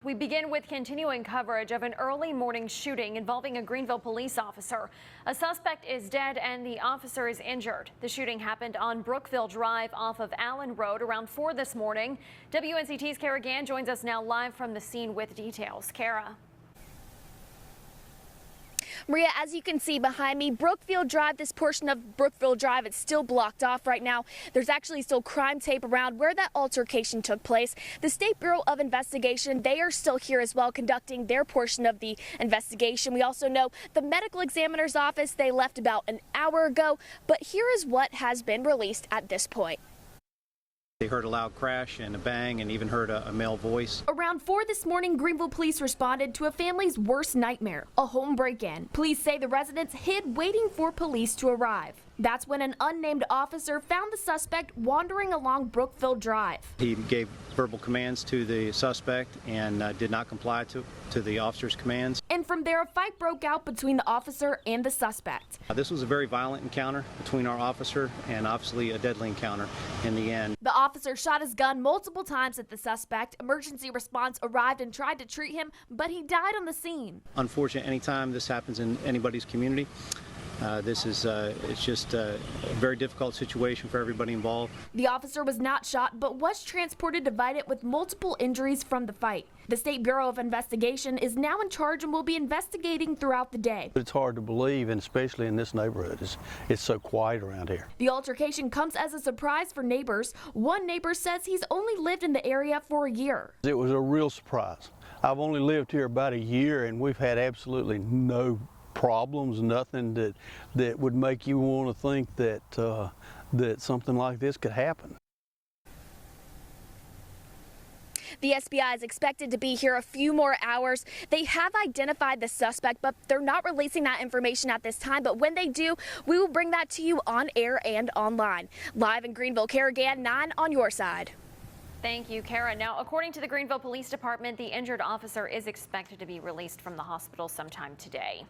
We begin with continuing coverage of an early morning shooting involving a Greenville police officer. A suspect is dead and the officer is injured. The shooting happened on Brookville Drive off of Allen Road around 4 this morning. WNCT's Kara Gann joins us now live from the scene with details. Kara. Maria, as you can see behind me, Brookville Drive, this portion of Brookville Drive, it's still blocked off right now. There's actually still crime tape around where that altercation took place. The State Bureau of Investigation, they are still here as well conducting their portion of the investigation. We also know the medical examiner's office, they left about an hour ago, but here is what has been released at this point. They heard a loud crash and a bang and even heard a male voice. Around 4 this morning, Greenville police responded to a family's worst nightmare, a home break-in. Police say the residents hid waiting for police to arrive. That's when an unnamed officer found the suspect wandering along Brookville Drive. He gave verbal commands to the suspect and did not comply to the officer's commands. And from there, a fight broke out between the officer and the suspect. This was a very violent encounter between our officer and obviously a deadly encounter in the end. The officer shot his gun multiple times at the suspect. Emergency response arrived and tried to treat him, but he died on the scene. Unfortunately, anytime this happens in anybody's community, it's just a very difficult situation for everybody involved. The officer was not shot, but was transported to Vidant with multiple injuries from the fight. The State Bureau of Investigation is now in charge and will be investigating throughout the day. It's hard to believe, and especially in this neighborhood, it's so quiet around here. The altercation comes as a surprise for neighbors. One neighbor says he's only lived in the area for a year. It was a real surprise. I've only lived here about a year, and we've had absolutely no problems, nothing that would make you want to think that that something like this could happen. The SBI is expected to be here a few more hours. They have identified the suspect, but they're not releasing that information at this time. But when they do, we will bring that to you on air and online. Live in Greenville, Kara Gann, 9 on your side. Thank you, Kara. Now, according to the Greenville Police Department, the injured officer is expected to be released from the hospital sometime today.